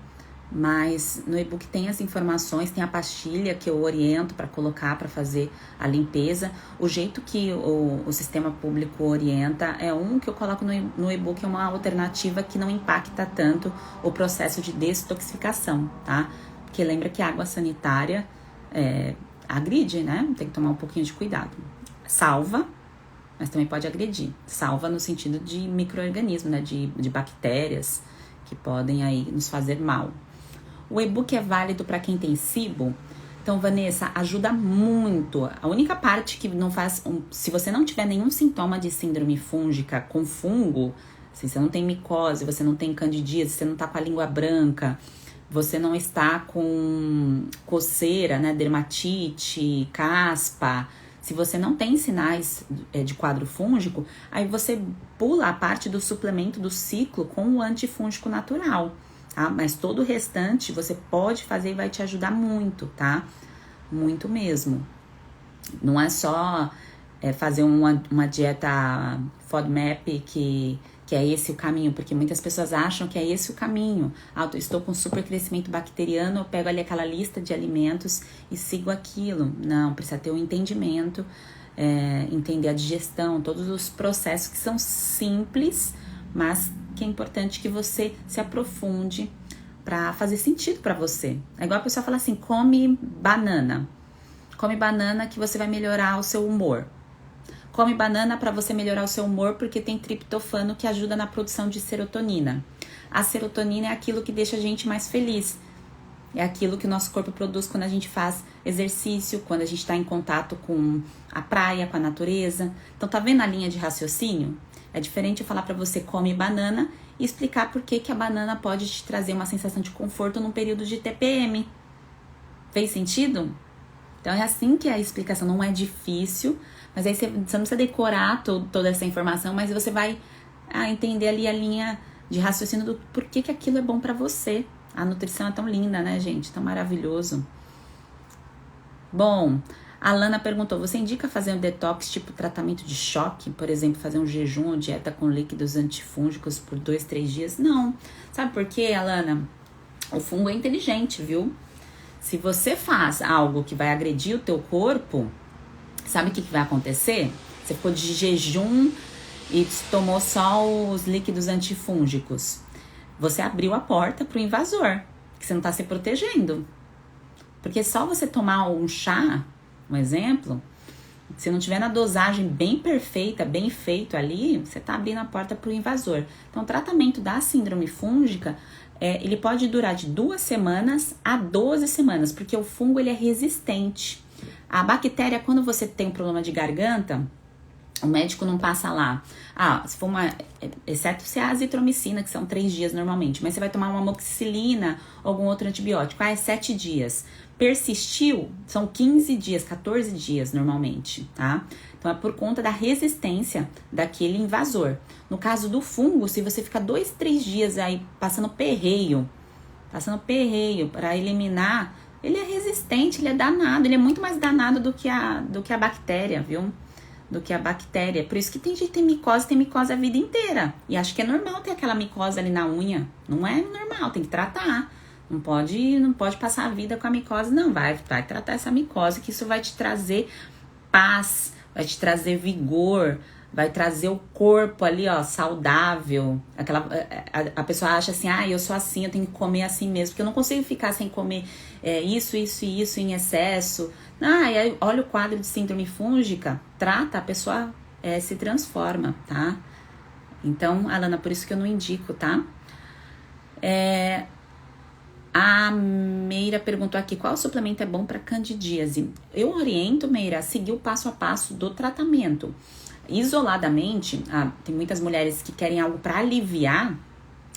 Mas no e-book tem as informações, tem a pastilha que eu oriento para colocar, para fazer a limpeza. O jeito que o sistema público orienta é um que eu coloco no e-book, é uma alternativa que não impacta tanto o processo de detoxificação, tá? Porque lembra que a água sanitária agride, né? Tem que tomar um pouquinho de cuidado. Salva, mas também pode agredir. Salva no sentido de micro-organismo, né? De bactérias que podem aí nos fazer mal. O e-book é válido para quem tem SIBO? Então, Vanessa, ajuda muito. A única parte que não faz... se você não tiver nenhum sintoma de síndrome fúngica com fungo, se você não tem micose, você não tem candidíase, você não tá com a língua branca, você não está com coceira, né, dermatite, caspa, se você não tem sinais de quadro fúngico, aí você pula a parte do suplemento do ciclo com o antifúngico natural, tá? Mas todo o restante você pode fazer e vai te ajudar muito, tá? Muito mesmo. Não é só fazer uma dieta FODMAP que é esse o caminho, porque muitas pessoas acham que é esse o caminho. Eu estou com super crescimento bacteriano, eu pego ali aquela lista de alimentos e sigo aquilo. Não, precisa ter um entendimento, entender a digestão, todos os processos que são simples, mas que é importante que você se aprofunde para fazer sentido para você. É igual a pessoa fala assim, come banana que você vai melhorar o seu humor. Come banana para você melhorar o seu humor porque tem triptofano que ajuda na produção de serotonina. A serotonina é aquilo que deixa a gente mais feliz. É aquilo que o nosso corpo produz quando a gente faz exercício, quando a gente está em contato com a praia, com a natureza. Então, tá vendo a linha de raciocínio? É diferente eu falar para você come banana e explicar por que a banana pode te trazer uma sensação de conforto num período de TPM. Fez sentido? Então, é assim que é a explicação. Não é difícil, mas aí você não precisa decorar toda essa informação, mas você vai entender ali a linha de raciocínio do porquê que aquilo é bom pra você. A nutrição é tão linda, né, gente? Tão maravilhoso. Bom, a Lana perguntou, você indica fazer um detox tipo tratamento de choque? Por exemplo, fazer um jejum ou dieta com líquidos antifúngicos por 2, 3 dias? Não. Sabe por quê, Alana? O fungo é inteligente, viu? Se você faz algo que vai agredir o teu corpo, sabe o que vai acontecer? Você ficou de jejum e tomou só os líquidos antifúngicos. Você abriu a porta pro invasor, que você não tá se protegendo. Porque só você tomar um chá, um exemplo, se não tiver na dosagem bem perfeita, bem feito ali, você tá abrindo a porta pro invasor. Então, o tratamento da síndrome fúngica, ele pode durar de 2 semanas a 12 semanas, porque o fungo ele é resistente. A bactéria, quando você tem um problema de garganta, o médico não passa lá. Se for exceto se é a azitromicina, que são 3 dias normalmente, mas você vai tomar uma amoxicilina ou algum outro antibiótico. É 7 dias. Persistiu, são 15 dias, 14 dias normalmente, tá? Então é por conta da resistência daquele invasor. No caso do fungo, se você fica 2, 3 dias aí passando perreio para eliminar, ele é resistente, ele é danado, ele é muito mais danado do que a bactéria, viu? Do que a bactéria. Por isso que tem gente que tem micose a vida inteira. E acho que é normal ter aquela micose ali na unha. Não é normal, tem que tratar. Não pode passar a vida com a micose, não. Vai tratar essa micose, que isso vai te trazer paz, vai te trazer vigor, vai trazer o corpo ali, ó, saudável. A pessoa acha assim, eu sou assim, eu tenho que comer assim mesmo, porque eu não consigo ficar sem comer isso e isso em excesso. E aí, olha o quadro de síndrome fúngica, trata, a pessoa se transforma, tá? Então, Alana, por isso que eu não indico, tá? A Meira perguntou aqui, qual suplemento é bom para candidíase? Eu oriento, Meira, a seguir o passo a passo do tratamento. Isoladamente, tem muitas mulheres que querem algo para aliviar.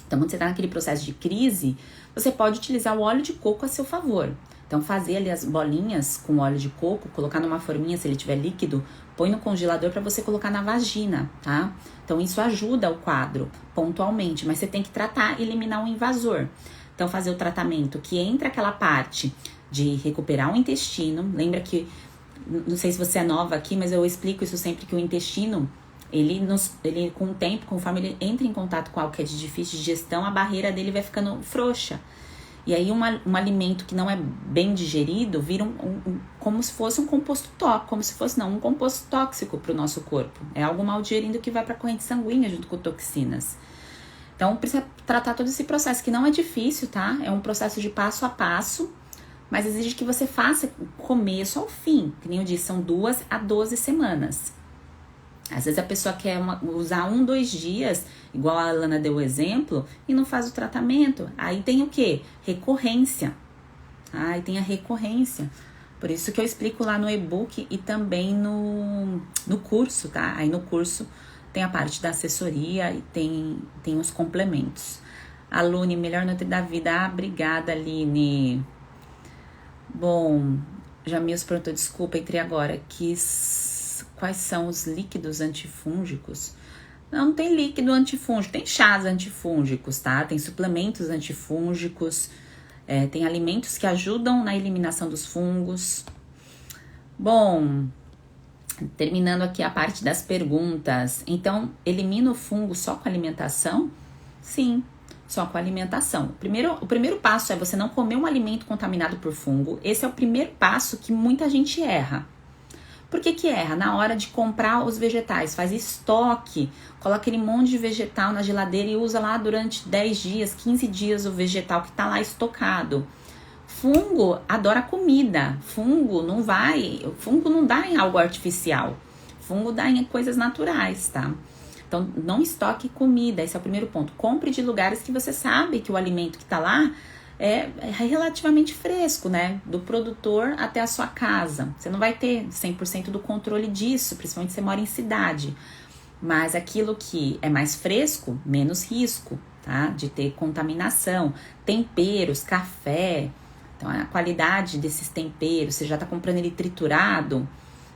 Então, quando você está naquele processo de crise, você pode utilizar o óleo de coco a seu favor. Então, fazer ali as bolinhas com óleo de coco, colocar numa forminha, se ele tiver líquido, põe no congelador para você colocar na vagina, tá? Então, isso ajuda o quadro pontualmente, mas você tem que tratar e eliminar o invasor. Então, fazer o tratamento que entra aquela parte de recuperar o intestino. Lembra que, não sei se você é nova aqui, mas eu explico isso sempre, que o intestino, ele com o tempo, conforme ele entra em contato com algo que é de difícil digestão, a barreira dele vai ficando frouxa. E aí um alimento que não é bem digerido vira como se fosse um composto tóxico, um composto tóxico para o nosso corpo. É algo mal digerido que vai para a corrente sanguínea junto com toxinas. Então, precisa tratar todo esse processo, que não é difícil, tá? É um processo de passo a passo, mas exige que você faça o começo ao fim. Que nem eu disse, são 2 a 12 semanas. Às vezes a pessoa quer usar 1, 2 dias, igual a Alana deu o exemplo, e não faz o tratamento. Aí tem o quê? Recorrência. Aí tem a recorrência. Por isso que eu explico lá no e-book e também no curso, tá? Aí no curso tem a parte da assessoria e tem os complementos. Alune, melhor nutri da vida. Obrigada, Aline. Bom, Jamils perguntou, desculpa, entrei agora. Quais são os líquidos antifúngicos? Não tem líquido antifúngico, tem chás antifúngicos, tá? Tem suplementos antifúngicos, tem alimentos que ajudam na eliminação dos fungos. Bom, terminando aqui a parte das perguntas. Então, elimina o fungo só com alimentação? Sim, só com alimentação. O primeiro passo é você não comer um alimento contaminado por fungo. Esse é o primeiro passo que muita gente erra. Por que erra? Na hora de comprar os vegetais, faz estoque, coloca aquele monte de vegetal na geladeira e usa lá durante 10 dias, 15 dias o vegetal que tá lá estocado. Fungo adora comida, fungo não dá em algo artificial, fungo dá em coisas naturais, tá? Então, não estoque comida, esse é o primeiro ponto. Compre de lugares que você sabe que o alimento que tá lá é relativamente fresco, né? Do produtor até a sua casa. Você não vai ter 100% do controle disso, principalmente se você mora em cidade. Mas aquilo que é mais fresco, menos risco, tá? De ter contaminação. Temperos, café. Então, a qualidade desses temperos, você já tá comprando ele triturado,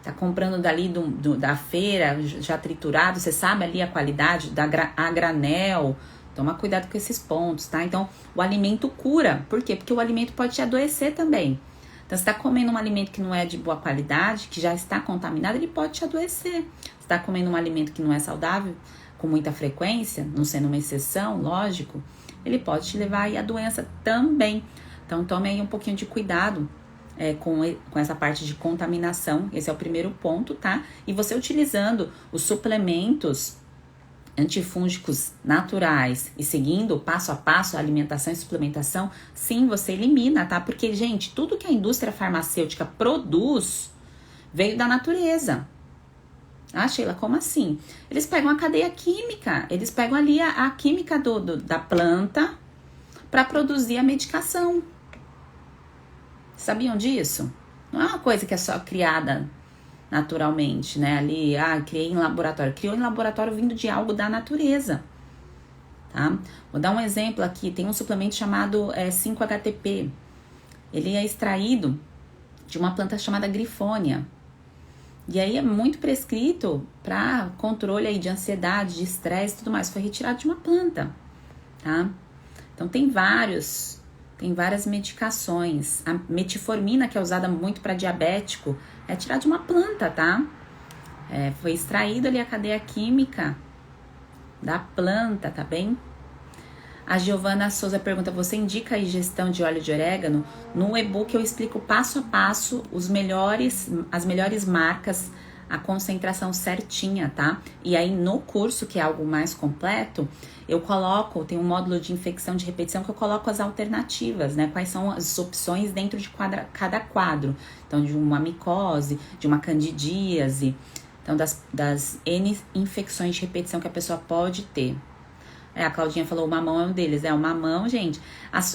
tá comprando dali da feira, já triturado, você sabe ali a qualidade, a granel. Toma cuidado com esses pontos, tá? Então, o alimento cura. Por quê? Porque o alimento pode te adoecer também. Então, se tá comendo um alimento que não é de boa qualidade, que já está contaminado, ele pode te adoecer. Se tá comendo um alimento que não é saudável, com muita frequência, não sendo uma exceção, lógico, ele pode te levar aí a doença também. Então, tome aí um pouquinho de cuidado com essa parte de contaminação. Esse é o primeiro ponto, tá? E você utilizando os suplementos antifúngicos naturais e seguindo passo a passo a alimentação e suplementação, sim, você elimina, tá? Porque, gente, tudo que a indústria farmacêutica produz veio da natureza. Ah, Sheila, como assim? Eles pegam a cadeia química, eles pegam ali a química da planta para produzir a medicação. Sabiam disso? Não é uma coisa que é só criada naturalmente, né? Ali, criei em laboratório. Criou em laboratório vindo de algo da natureza, tá? Vou dar um exemplo aqui. Tem um suplemento chamado 5-HTP. Ele é extraído de uma planta chamada grifônia. E aí é muito prescrito para controle aí de ansiedade, de estresse e tudo mais. Foi retirado de uma planta, tá? Então tem várias medicações. A metformina, que é usada muito para diabético, é tirada de uma planta, tá? Foi extraído ali a cadeia química da planta, tá bem? A Giovana Souza pergunta, você indica a ingestão de óleo de orégano? No e-book eu explico passo a passo as melhores marcas, a concentração certinha, tá? E aí no curso, que é algo mais completo, eu coloco, tem um módulo de infecção de repetição que eu coloco as alternativas, né? Quais são as opções dentro de cada quadro. Então, de uma micose, de uma candidíase, então das N infecções de repetição que a pessoa pode ter. A Claudinha falou, o mamão é um deles. O mamão, gente, as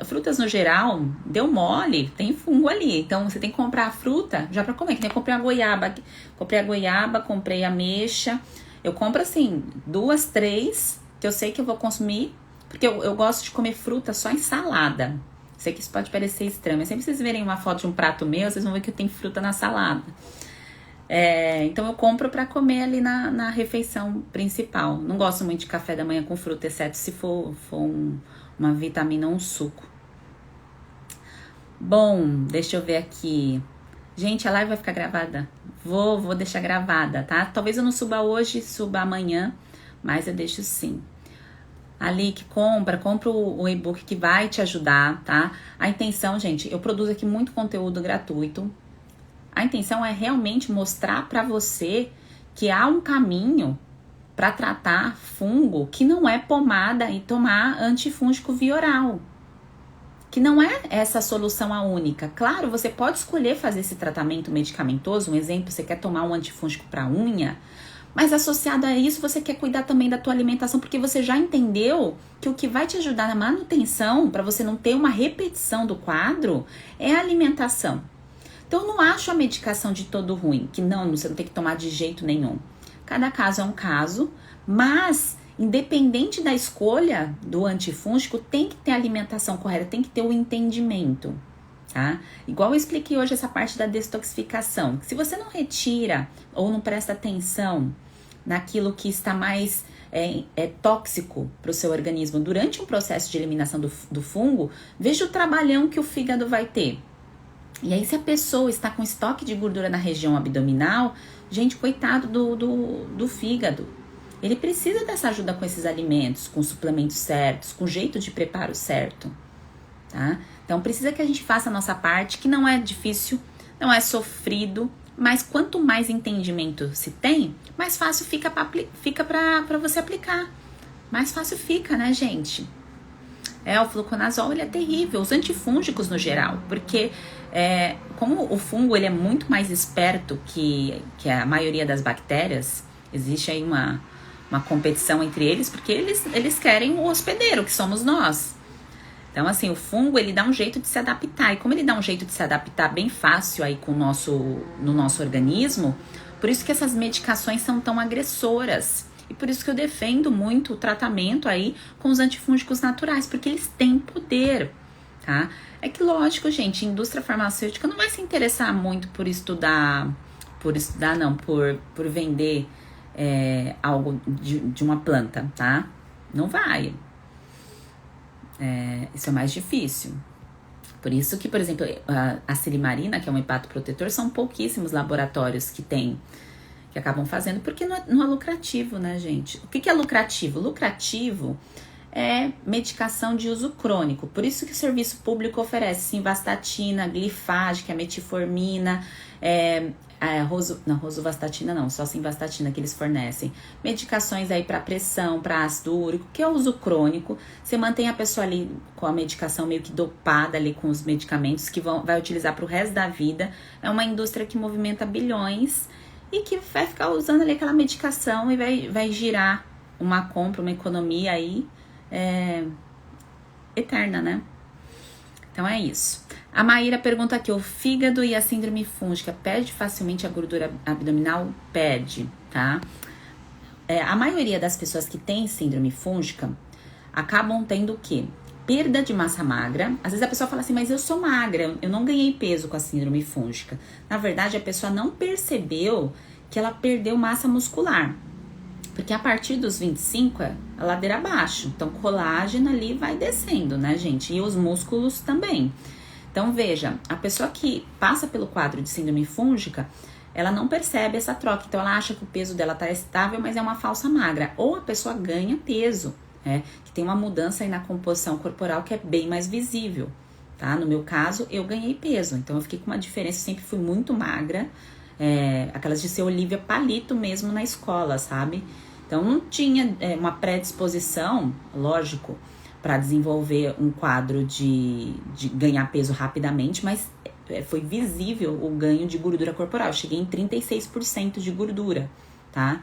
frutas no geral, deu mole, tem fungo ali. Então, você tem que comprar a fruta já pra comer. Que nem eu comprei a goiaba, comprei a ameixa. Eu compro, assim, 2, 3, que eu sei que eu vou consumir. Porque eu gosto de comer fruta só em salada. Sei que isso pode parecer estranho, mas sempre vocês verem uma foto de um prato meu, vocês vão ver que eu tenho fruta na salada. Então eu compro pra comer ali na refeição principal. Não gosto muito de café da manhã com fruta, exceto se for uma vitamina ou um suco. Bom, deixa eu ver aqui. Gente, a live vai ficar gravada? Vou deixar gravada, tá? Talvez eu não suba hoje, suba amanhã, mas eu deixo sim. Ali que compra o e-book que vai te ajudar, tá? A intenção, gente, eu produzo aqui muito conteúdo gratuito. A intenção é realmente mostrar para você que há um caminho para tratar fungo que não é pomada e tomar antifúngico via oral. Que não é essa solução a única. Claro, você pode escolher fazer esse tratamento medicamentoso. Um exemplo, você quer tomar um antifúngico para unha, mas associado a isso, você quer cuidar também da tua alimentação, porque você já entendeu que o que vai te ajudar na manutenção, para você não ter uma repetição do quadro, é a alimentação. Então, eu não acho a medicação de todo ruim, que não, você não tem que tomar de jeito nenhum. Cada caso é um caso, mas independente da escolha do antifúngico, tem que ter a alimentação correta, tem que ter o entendimento, tá? Igual eu expliquei hoje essa parte da detoxificação. Se você não retira ou não presta atenção naquilo que está mais tóxico para o seu organismo durante um processo de eliminação do fungo, veja o trabalhão que o fígado vai ter. E aí, se a pessoa está com estoque de gordura na região abdominal, gente, coitado do fígado. Ele precisa dessa ajuda com esses alimentos, com suplementos certos, com jeito de preparo certo, tá? Então, precisa que a gente faça a nossa parte, que não é difícil, não é sofrido, mas quanto mais entendimento se tem, mais fácil fica para você aplicar. Mais fácil fica, né, gente? O fluconazol, ele é terrível, os antifúngicos no geral, porque como o fungo ele é muito mais esperto que a maioria das bactérias, existe aí uma competição entre eles, porque eles querem o hospedeiro, que somos nós. Então, assim, o fungo, ele dá um jeito de se adaptar, e como ele dá um jeito de se adaptar bem fácil aí no nosso organismo, por isso que essas medicações são tão agressoras. E por isso que eu defendo muito o tratamento aí com os antifúngicos naturais, porque eles têm poder, tá? É que lógico, gente, a indústria farmacêutica não vai se interessar muito por vender algo de uma planta, tá? Não vai. Isso é mais difícil. Por isso que, por exemplo, a silimarina, que é um hepatoprotetor, são pouquíssimos laboratórios que acabam fazendo, porque não é lucrativo, né, gente? O que é lucrativo? Lucrativo é medicação de uso crônico. Por isso que o serviço público oferece simvastatina, glifage, que é metformina, rosuvastatina não, só simvastatina que eles fornecem. Medicações aí para pressão, para ácido úrico, que é uso crônico. Você mantém a pessoa ali com a medicação meio que dopada ali com os medicamentos que vai utilizar para o resto da vida. É uma indústria que movimenta bilhões e que vai ficar usando ali aquela medicação e vai girar uma compra, uma economia aí eterna, né? Então é isso. A Maíra pergunta aqui, o fígado e a síndrome fúngica perde facilmente a gordura abdominal? Perde, tá? A maioria das pessoas que tem síndrome fúngica acabam tendo o quê? Perda de massa magra. Às vezes a pessoa fala assim, mas eu sou magra, eu não ganhei peso com a síndrome fúngica. Na verdade, a pessoa não percebeu que ela perdeu massa muscular. Porque a partir dos 25 é a ladeira abaixo. Então, colágeno ali vai descendo, né, gente? E os músculos também. Então, veja, a pessoa que passa pelo quadro de síndrome fúngica, ela não percebe essa troca. Então, ela acha que o peso dela tá estável, mas é uma falsa magra. Ou a pessoa ganha peso, que tem uma mudança aí na composição corporal que é bem mais visível, tá? No meu caso, eu ganhei peso. Então, eu fiquei com uma diferença, eu sempre fui muito magra. aquelas de ser Olivia Palito mesmo na escola, sabe? Então não tinha uma predisposição, lógico, para desenvolver um quadro de ganhar peso rapidamente, mas foi visível o ganho de gordura corporal. Eu cheguei em 36% de gordura, tá?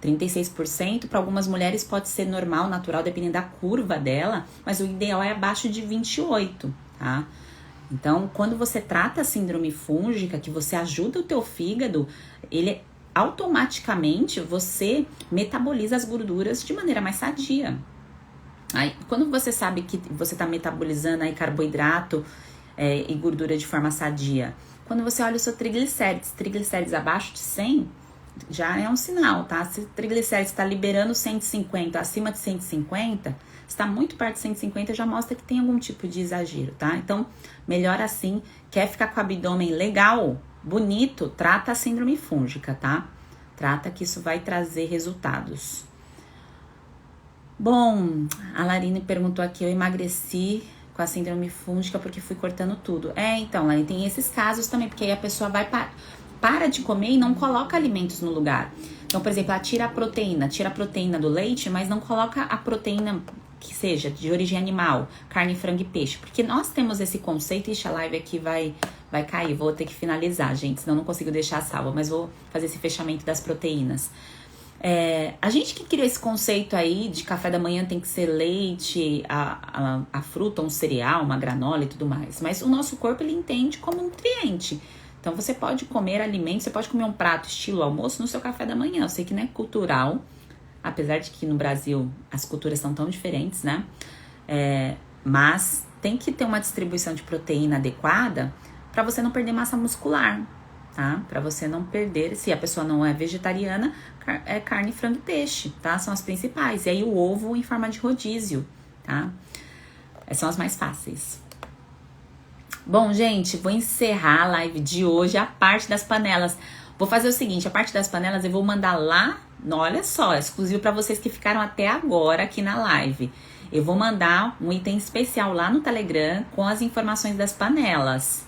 36% para algumas mulheres pode ser normal, natural, dependendo da curva dela, mas o ideal é abaixo de 28%, tá? Então, quando você trata a síndrome fúngica, que você ajuda o teu fígado, ele automaticamente você metaboliza as gorduras de maneira mais sadia. Aí, quando você sabe que você está metabolizando aí carboidrato e gordura de forma sadia, quando você olha o seu triglicérides abaixo de 100, já é um sinal, tá? Se o triglicérides está liberando 150, acima de 150, está muito perto de 150, já mostra que tem algum tipo de exagero, tá? Então, melhor assim. Quer ficar com o abdômen legal, bonito, trata a síndrome fúngica, tá? Trata que isso vai trazer resultados. Bom, a Larine perguntou aqui, eu emagreci com a síndrome fúngica porque fui cortando tudo. Então, Larine, tem esses casos também, porque aí a pessoa vai para de comer e não coloca alimentos no lugar. Então, por exemplo, ela tira a proteína do leite, mas não coloca a proteína que seja de origem animal, carne, frango e peixe. Porque nós temos esse conceito, a live aqui vai cair, vou ter que finalizar, gente, senão não consigo deixar salva, mas vou fazer esse fechamento das proteínas. A gente que criou esse conceito aí de café da manhã tem que ser leite, a fruta, um cereal, uma granola e tudo mais. Mas o nosso corpo, ele entende como nutriente. Então, você pode comer alimentos, você pode comer um prato estilo almoço no seu café da manhã. Eu sei que não é cultural, apesar de que no Brasil as culturas são tão diferentes, né? Mas tem que ter uma distribuição de proteína adequada para você não perder massa muscular, tá? Para você não perder, se a pessoa não é vegetariana, é carne, frango e peixe, tá? São as principais. E aí o ovo em forma de rodízio, tá? São as mais fáceis. Bom, gente, vou encerrar a live de hoje, a parte das panelas. Vou fazer o seguinte, a parte das panelas eu vou mandar lá, olha só, exclusivo para vocês que ficaram até agora aqui na live. Eu vou mandar um item especial lá no Telegram com as informações das panelas.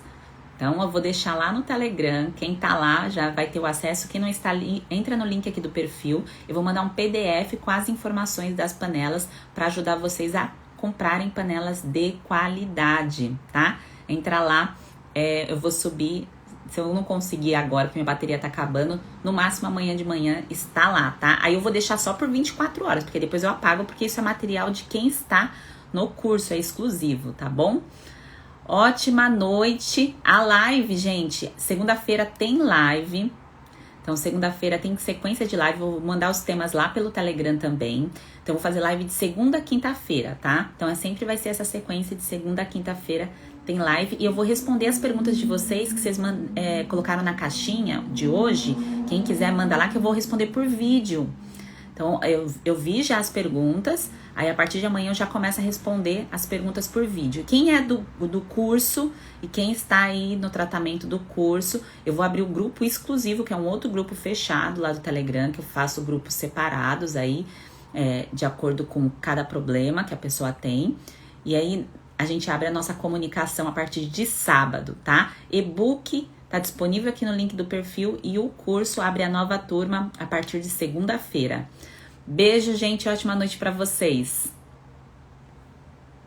Então, eu vou deixar lá no Telegram, quem tá lá já vai ter o acesso, quem não está ali, entra no link aqui do perfil. Eu vou mandar um PDF com as informações das panelas para ajudar vocês a comprarem panelas de qualidade, tá? Entra lá, eu vou subir, se eu não conseguir agora, porque minha bateria tá acabando, no máximo amanhã de manhã está lá, tá? Aí eu vou deixar só por 24 horas, porque depois eu apago, porque isso é material de quem está no curso, é exclusivo, tá bom? Ótima noite. A live, gente, segunda-feira tem live. Então, segunda-feira tem sequência de live, vou mandar os temas lá pelo Telegram também. Então, vou fazer live de segunda a quinta-feira, tá? Então, sempre vai ser essa sequência de segunda a quinta-feira tem live. E eu vou responder as perguntas de vocês que vocês colocaram na caixinha de hoje. Quem quiser, manda lá que eu vou responder por vídeo. Então, eu vi já as perguntas, aí a partir de amanhã eu já começo a responder as perguntas por vídeo. Quem é do curso e quem está aí no tratamento do curso, eu vou abrir o grupo exclusivo, que é um outro grupo fechado lá do Telegram, que eu faço grupos separados aí, de acordo com cada problema que a pessoa tem. E aí a gente abre a nossa comunicação a partir de sábado, tá? E-book tá disponível aqui no link do perfil e o curso abre a nova turma a partir de segunda-feira. Beijo, gente. Ótima noite para vocês.